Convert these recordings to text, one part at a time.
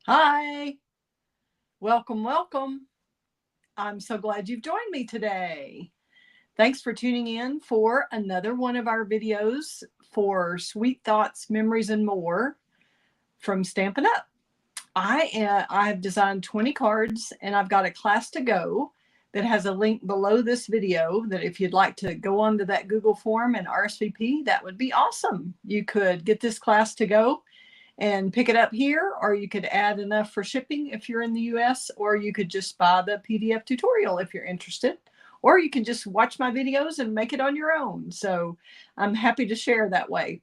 Hi, welcome, welcome. I'm so glad you've joined me today. Thanks for tuning in for another one of our videos for Sweet Thoughts, Memories, and More from Stampin' Up. I have designed 20 cards and I've got a class to go that has a link below this video that if you'd like to go onto that Google form and RSVP, that would be awesome. You could get this class to go and pick it up here, or you could add enough for shipping if you're in the US, or you could just buy the PDF tutorial if you're interested, or you can just watch my videos and make it on your own. So I'm happy to share that way.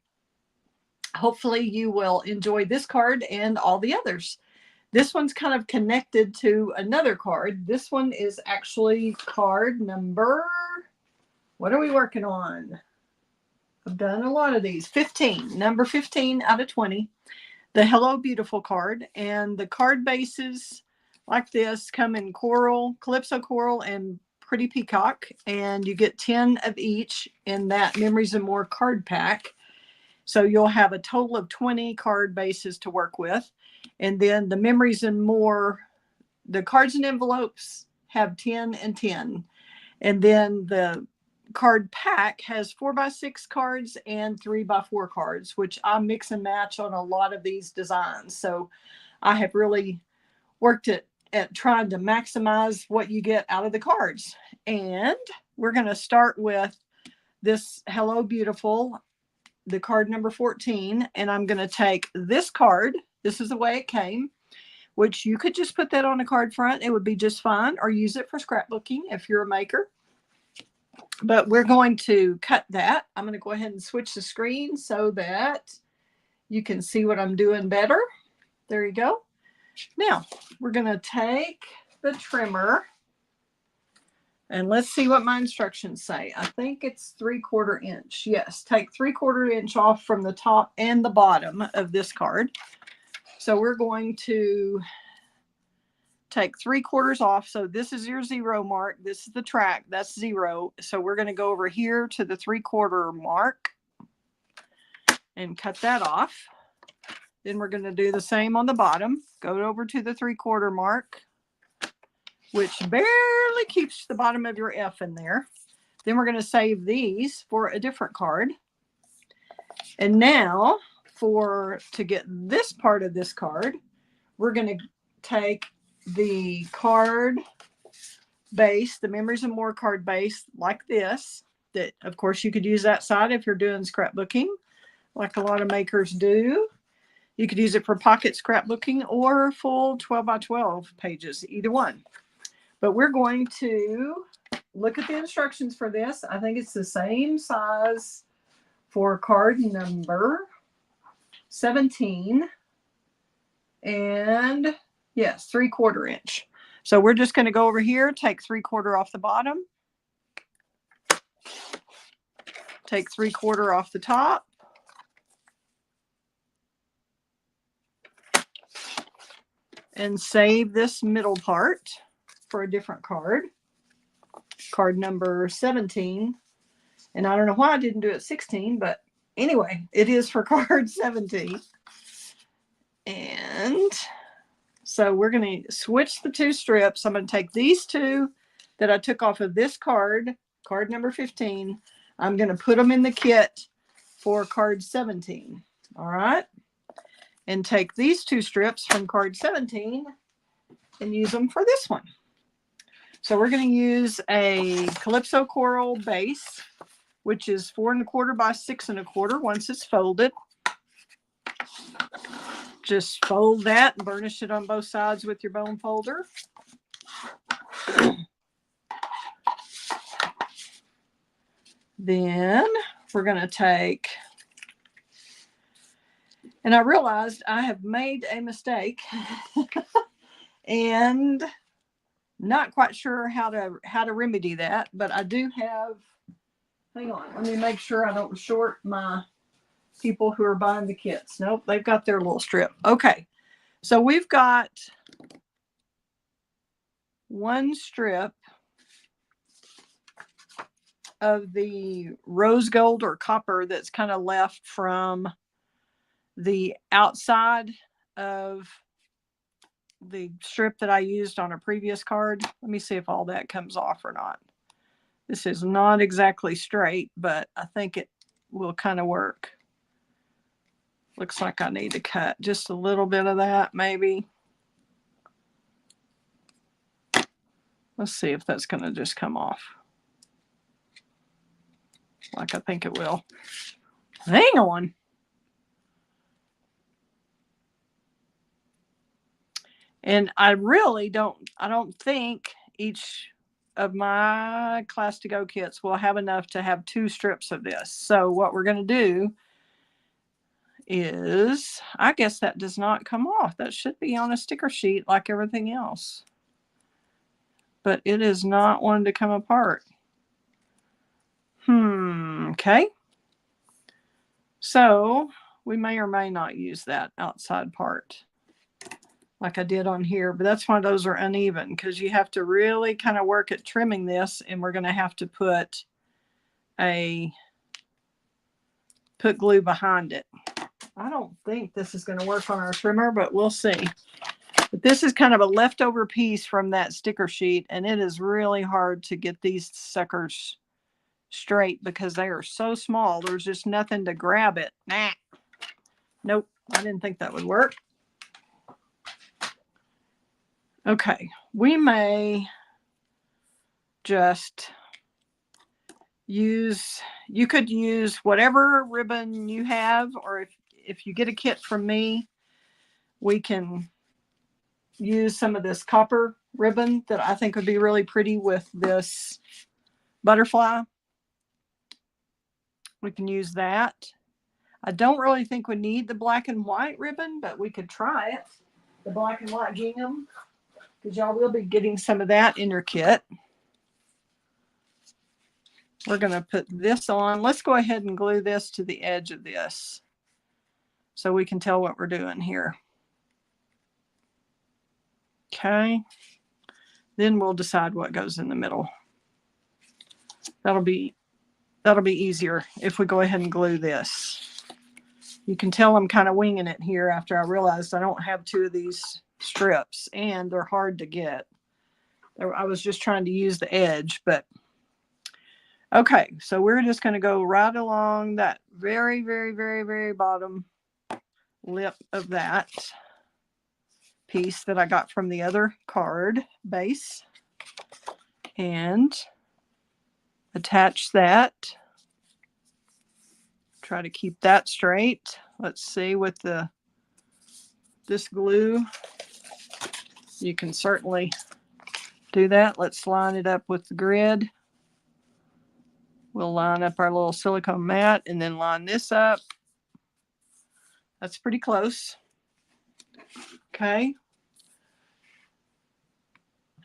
Hopefully you will enjoy this card and all the others. This one's kind of connected to another card. This one is actually card number, what are we working on? I've done a lot of these. 15, number 15 out of 20. The Hello Beautiful card, and the card bases like this come in coral, calypso coral, and pretty peacock, and you get 10 of each in that Memories and More card pack. So you'll have a total of 20 card bases to work with, and then the Memories and More, the cards and envelopes have 10 and 10, and then the card pack has 4x6 cards and 3x4 cards, which I mix and match on a lot of these designs. So I have really worked at trying to maximize what you get out of the cards. And we're going to start with this Hello Beautiful, the card number 14. And I'm going to take this card. This is the way it came, which you could just put that on a card front. It would be just fine, or use it for scrapbooking if you're a maker. But we're going to cut that. I'm going to go ahead and switch the screen so that you can see what I'm doing better. There you go. Now we're going to take the trimmer and let's see what my instructions say. I think it's 3/4 inch. Yes, take 3/4 inch off from the top and the bottom of this card. So we're going to take 3/4 off. So this is your 0 mark. This is the track. That's 0. So we're going to go over here to the 3/4 mark and cut that off. Then we're going to do the same on the bottom. Go over to the 3/4 mark, which barely keeps the bottom of your F in there. Then we're going to save these for a different card. And now to get this part of this card, we're going to take the card base, the Memories and More card base like this, that of course you could use that side if you're doing scrapbooking like a lot of makers do. You could use it for pocket scrapbooking or full 12x12 pages, either one. But we're going to look at the instructions for this. I think it's the same size for card number 17, and yes, 3/4 inch. So we're just going to go over here, take 3/4 off the bottom, take 3/4 off the top, and save this middle part for a different card, card number 17. And I don't know why I didn't do it 16, but anyway, it is for card 17. And so we're going to switch the two strips. I'm going to take these two that I took off of this card, card number 15. I'm going to put them in the kit for card 17. All right. And take these two strips from card 17 and use them for this one. So we're going to use a Calypso Coral base, which is 4 1/4 by 6 1/4 once it's folded. Just fold that and burnish it on both sides with your bone folder. Then we're going to take, and I realized I have made a mistake and not quite sure how to remedy that, but I do have, hang on, let me make sure I don't short my people who are buying the kits. Nope, they've got their little strip. Okay, so we've got one strip of the rose gold or copper that's kind of left from the outside of the strip that I used on a previous card. Let me see if all that comes off or not. This is not exactly straight, but I think it will kind of work. Looks like I need to cut just a little bit of that, maybe. Let's see if that's going to just come off like I think it will. Hang on. And I don't think each of my Class to Go kits will have enough to have 2 strips of this. So what we're going to do is, I guess that does not come off. That should be on a sticker sheet like everything else. But it is not wanting to come apart. Okay. So we may or may not use that outside part like I did on here, but that's why those are uneven, because you have to really kind of work at trimming this, and we're going to have to put glue behind it. I don't think this is going to work on our trimmer, but we'll see. But this is kind of a leftover piece from that sticker sheet, and it is really hard to get these suckers straight because they are so small. There's just nothing to grab it. Nah. Nope, I didn't think that would work. Okay, we may just use, you could use whatever ribbon you have, or if you get a kit from me, we can use some of this copper ribbon that I think would be really pretty with this butterfly. We can use that. I don't really think we need the black and white ribbon, but we could try it. The black and white gingham, because y'all will be getting some of that in your kit. We're going to put this on. Let's go ahead and glue this to the edge of this so we can tell what we're doing here. Okay. Then we'll decide what goes in the middle. That'll be easier if we go ahead and glue this. You can tell I'm kind of winging it here after I realized I don't have 2 of these strips, and they're hard to get. I was just trying to use the edge, but okay, so we're just going to go right along that very, very, very, very bottom lip of that piece that I got from the other card base, and attach that. Try to keep that straight. Let's see, with this glue, you can certainly do that. Let's line it up with the grid. We'll line up our little silicone mat and then line this up. That's pretty close. Okay.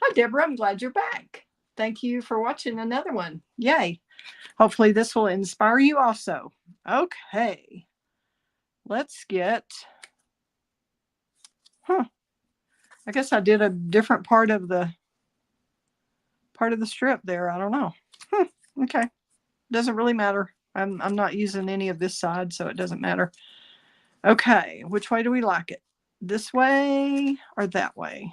Hi, Deborah. I'm glad you're back. Thank you for watching another one. Yay. Hopefully this will inspire you also. Okay. Let's get... I guess I did a different part of the strip there. I don't know. Okay. Doesn't really matter. I'm not using any of this side, so it doesn't matter. Okay. Which way do we like it? This way or that way?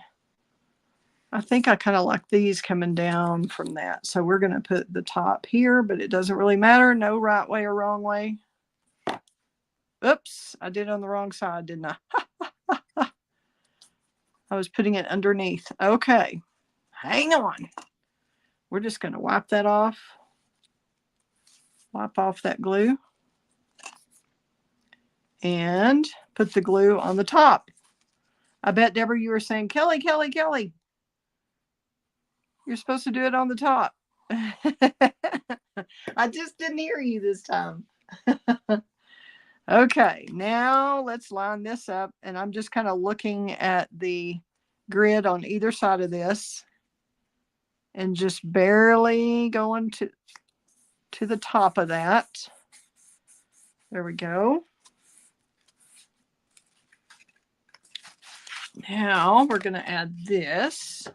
I think I kind of like these coming down from that. So we're going to put the top here, but it doesn't really matter. No right way or wrong way. Oops. I did it on the wrong side, didn't I? I was putting it underneath. Okay. Hang on. We're just going to wipe that off. Wipe off that glue. And put the glue on the top. I bet, Deborah, you were saying, Kelly, Kelly, Kelly, you're supposed to do it on the top. I just didn't hear you this time. Okay, now let's line this up. And I'm just kind of looking at the grid on either side of this and just barely going to the top of that. There we go. Now we're going to add this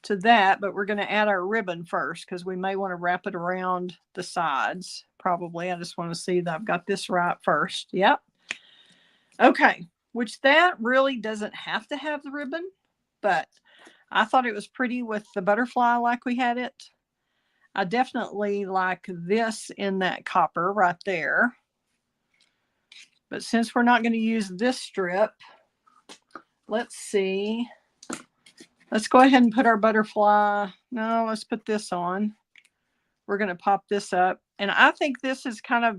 to that, but we're going to add our ribbon first because we may want to wrap it around the sides. Probably. I just want to see that I've got this right first. Yep. Okay. Which that really doesn't have to have the ribbon. but I thought it was pretty with the butterfly like we had it. I definitely like this in that copper right there. But since we're not going to use this strip, let's see. Let's go ahead and put our butterfly. No, let's put this on. We're going to pop this up. And I think this is kind of,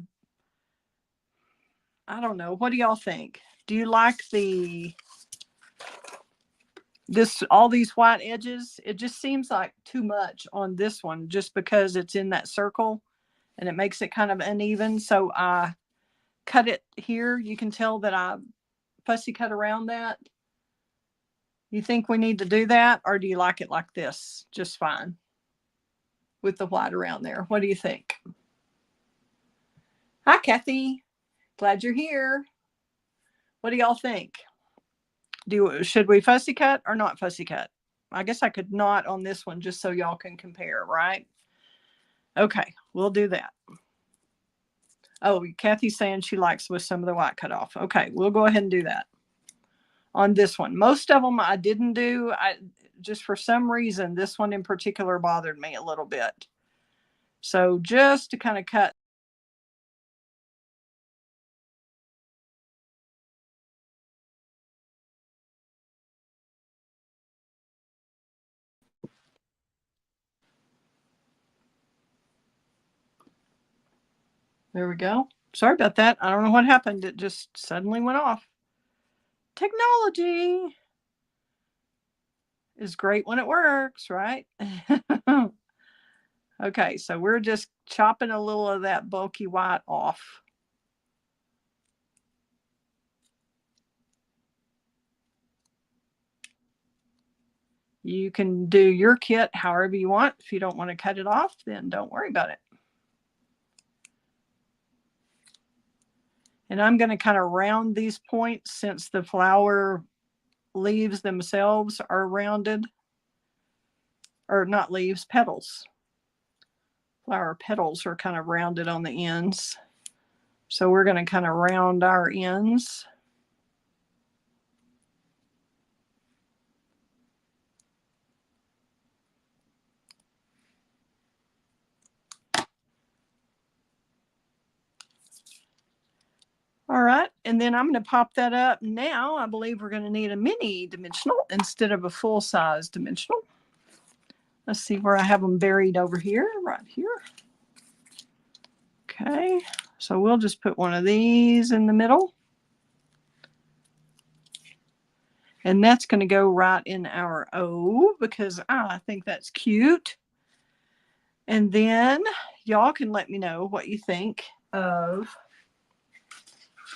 I don't know. What do y'all think? Do you like all these white edges? It just seems like too much on this one just because it's in that circle and it makes it kind of uneven. So I cut it here. You can tell that I fussy cut around that. You think we need to do that, or do you like it like this just fine with the white around there? What do you think? Hi, Kathy. Glad you're here. What do y'all think? Should we fussy cut or not fussy cut? I guess I could not on this one just so y'all can compare, right? Okay, we'll do that. Oh, Kathy's saying she likes with some of the white cut off. Okay, we'll go ahead and do that on this one. Most of them I didn't do. Just for some reason, this one in particular bothered me a little bit. So just to kind of cut. There we go. Sorry about that. I don't know what happened. It just suddenly went off. Technology is great when it works, right? Okay, so we're just chopping a little of that bulky white off. You can do your kit however you want. If you don't want to cut it off, then don't worry about it. And I'm going to kind of round these points since the flower leaves themselves are rounded. Or not leaves, petals. Flower petals are kind of rounded on the ends. So we're going to kind of round our ends. All right, and then I'm going to pop that up. Now I believe we're going to need a mini dimensional instead of a full-size dimensional. Let's see where I have them buried over here, right here. Okay, so we'll just put one of these in the middle. And that's going to go right in our O because I think that's cute. And then y'all can let me know what you think of.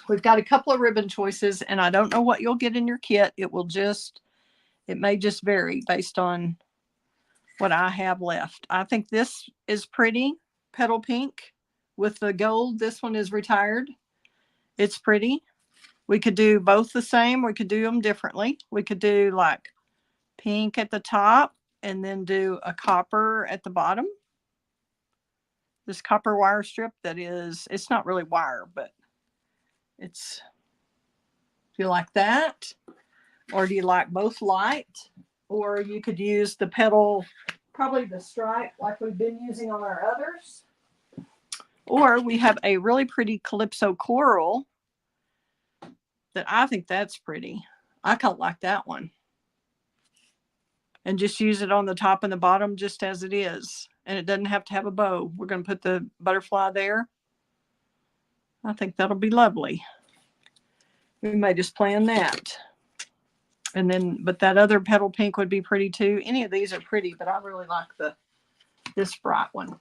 We've got a couple of ribbon choices, and I don't know what you'll get in your kit. It may just vary based on what I have left. I think this is pretty, petal pink with the gold. This one is retired. It's pretty. We could do both the same. We could do them differently. We could do like pink at the top and then do a copper at the bottom. This copper wire strip it's not really wire, but do you like that? Or do you like both light? Or you could use the petal, probably the stripe like we've been using on our others. Or we have a really pretty Calypso coral that I think that's pretty. I kind of like that one. And just use it on the top and the bottom just as it is. And it doesn't have to have a bow. We're going to put the butterfly there. I think that'll be lovely. We may just plan that. And then, but that other petal pink would be pretty too. Any of these are pretty, but I really like this bright one.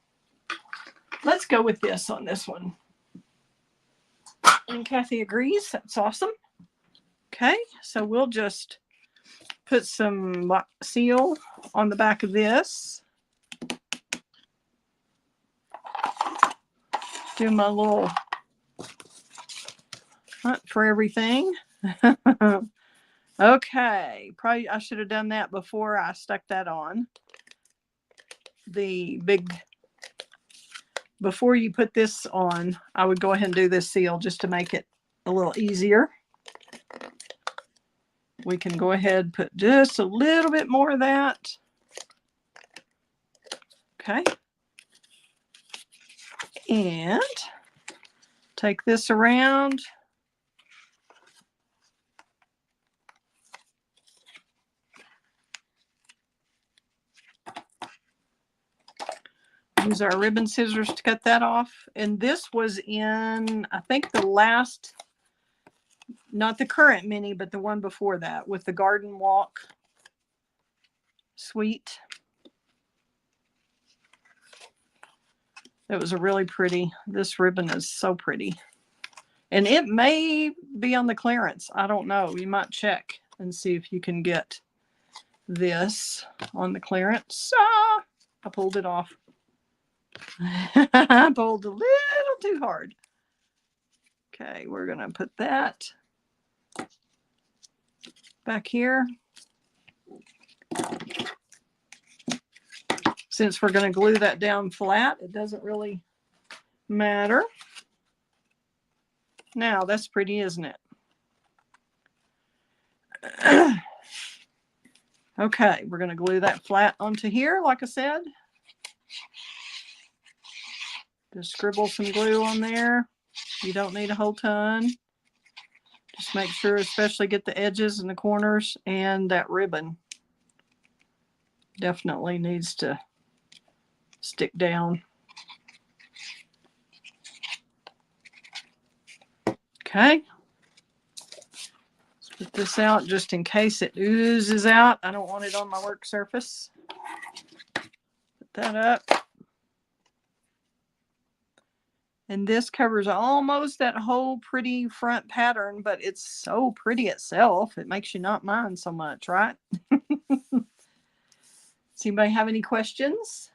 Let's go with this on this one. And Kathy agrees. That's awesome. Okay, so we'll just put some seal on the back of this. Do my little hunt for everything. Okay, probably I should have done that before I stuck that on. Before you put this on, I would go ahead and do this seal just to make it a little easier. we can go ahead and put just a little bit more of that. Okay. And take this around. Use our ribbon scissors to cut that off. And this was in, I think, the last, not the current mini, but the one before that with the garden walk suite. It was a really pretty, this ribbon is so pretty. And it may be on the clearance. I don't know. You might check and see if you can get this on the clearance. Ah, I pulled it off. I pulled a little too hard. Okay, we're going to put that back here. Since we're going to glue that down flat, it doesn't really matter. Now, that's pretty, isn't it? Okay, we're going to glue that flat onto here, like I said. Just scribble some glue on there. You don't need a whole ton. Just make sure, especially get the edges and the corners, and that ribbon definitely needs to stick down. Okay. Let's put this out just in case it oozes out. I don't want it on my work surface. Put that up. And this covers almost that whole pretty front pattern, but it's so pretty itself. It makes you not mind so much, right? Does anybody have any questions?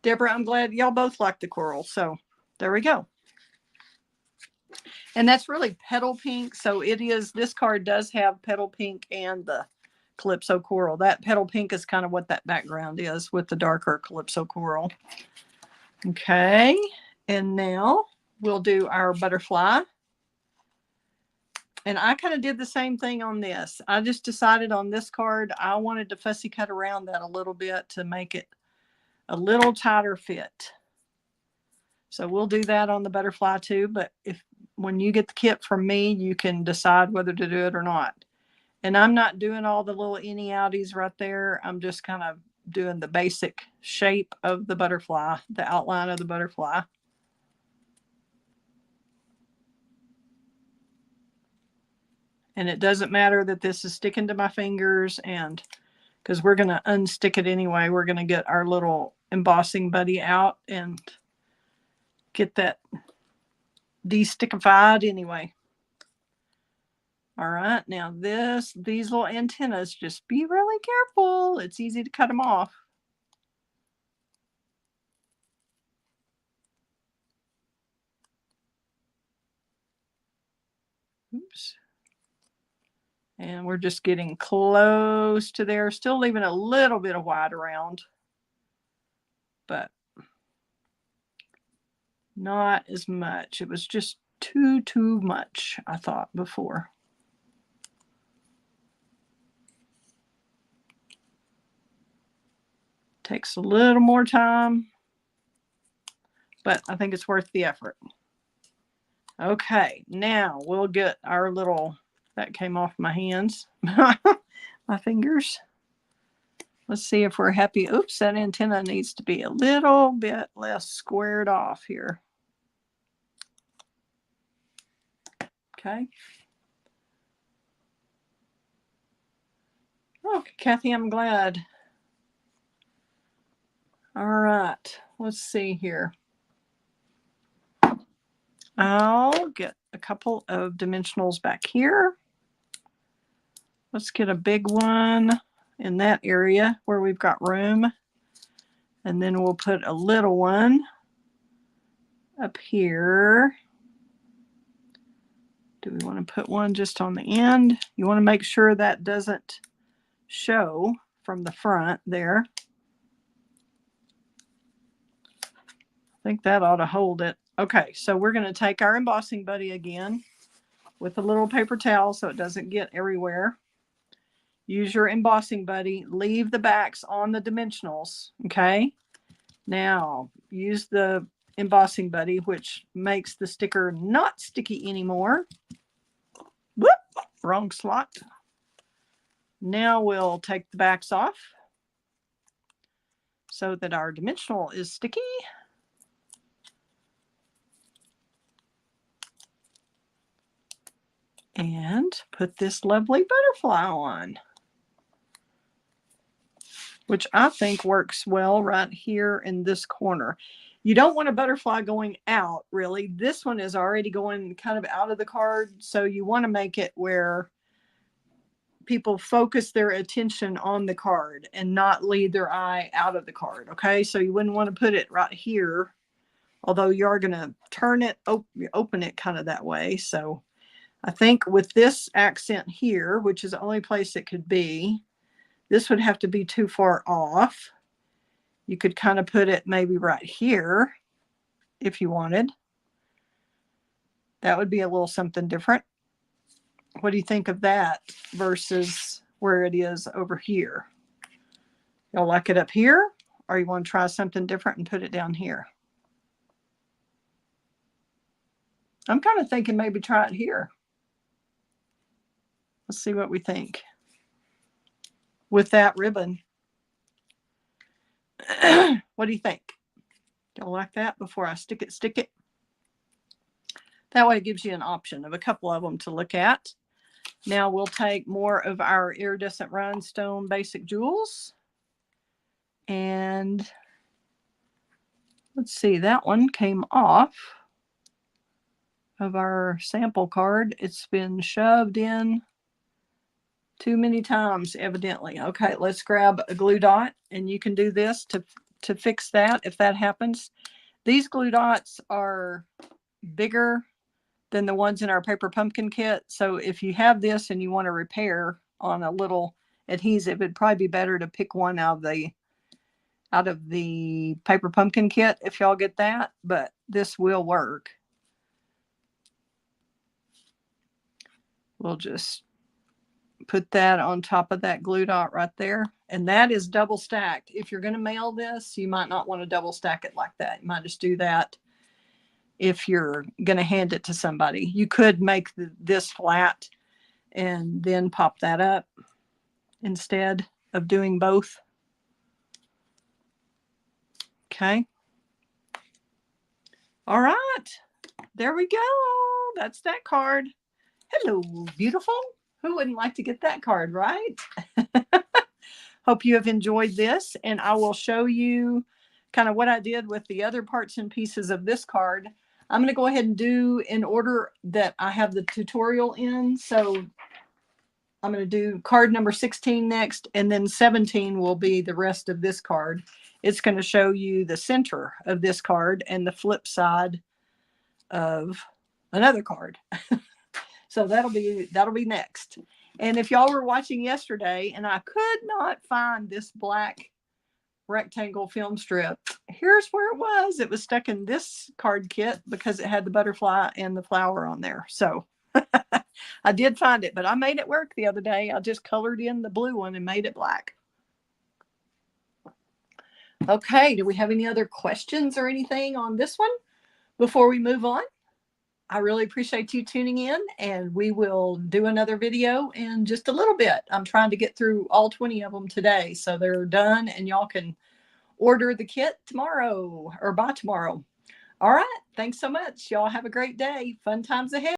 Deborah, I'm glad y'all both like the coral. So there we go. And that's really petal pink. So it is, this card does have petal pink and the Calypso coral. That petal pink is kind of what that background is with the darker Calypso coral. Okay, and now we'll do our butterfly. And I kind of did the same thing on this. I just decided on this card, I wanted to fussy cut around that a little bit to make it a little tighter fit. So we'll do that on the butterfly too, but when you get the kit from me, you can decide whether to do it or not. And I'm not doing all the little inny outies right there. I'm just kind of doing the basic shape of the butterfly, the outline of the butterfly. And it doesn't matter that this is sticking to my fingers, and because we're going to unstick it anyway, we're going to get our little embossing buddy out and get that de-stickified anyway. All right, now these little antennas, just be really careful. It's easy to cut them off. Oops. And we're just getting close to there, still leaving a little bit of white around, but not as much. It was just too much, I thought before. Takes a little more time, but I think it's worth the effort. Okay, now we'll get our little, that came off my hands, my fingers. Let's see if we're happy. Oops, that antenna needs to be a little bit less squared off here. Okay. Oh, Kathy, I'm glad. All right, let's see here. I'll get a couple of dimensionals back here. Let's get a big one in that area where we've got room. And then we'll put a little one up here. Do we want to put one just on the end? You want to make sure that doesn't show from the front there. I think that ought to hold it. Okay, so we're going to take our embossing buddy again, with a little paper towel so it doesn't get everywhere. Use your embossing buddy. Leave the backs on the dimensionals, okay? Now, use the embossing buddy, which makes the sticker not sticky anymore. Whoop, wrong slot. Now we'll take the backs off so that our dimensional is sticky. And put this lovely butterfly on, which I think works well right here in this corner. You don't want a butterfly going out, really. This one is already going kind of out of the card, so you want to make it where people focus their attention on the card and not lead their eye out of the card, okay? So you wouldn't want to put it right here, although you are going to turn it, open it kind of that way. So I think with this accent here, which is the only place it could be, this would have to be too far off. You could kind of put it maybe right here if you wanted. That would be a little something different. What do you think of that versus where it is over here? Y'all like it up here, or you want to try something different and put it down here? I'm kind of thinking maybe try it here. Let's see what we think with that ribbon. What do you think? Don't like that before I stick it? That way it gives you an option of a couple of them to look at. Now we'll take more of our iridescent rhinestone basic jewels. And let's see, that one came off of our sample card. It's been shoved in too many times, evidently. Okay, let's grab a glue dot, and you can do this to fix that if that happens. These glue dots are bigger than the ones in our paper pumpkin kit. So if you have this and you want to repair on a little adhesive, it'd probably be better to pick one out of the paper pumpkin kit if y'all get that, but this will work. We'll just put that on top of that glue dot right there. And that is double stacked. If you're going to mail this, you might not want to double stack it like that. You might just do that if you're going to hand it to somebody. You could make this flat and then pop that up instead of doing both. Okay. All right. There we go. That's that card. Hello, beautiful. Who wouldn't like to get that card, right? Hope you have enjoyed this, and I will show you kind of what I did with the other parts and pieces of this card. I'm going to go ahead and do in order that I have the tutorial in. So I'm going to do card number 16 next, and then 17 will be the rest of this card. It's going to show you the center of this card and the flip side of another card. So that'll be next. And if y'all were watching yesterday and I could not find this black rectangle film strip, here's where it was. It was stuck in this card kit because it had the butterfly and the flower on there. So I did find it, but I made it work the other day. I just colored in the blue one and made it black. Okay, do we have any other questions or anything on this one before we move on? I really appreciate you tuning in, and we will do another video in just a little bit. I'm trying to get through all 20 of them today, so they're done, and y'all can order the kit tomorrow or by tomorrow. All right, thanks so much. Y'all have a great day. Fun times ahead.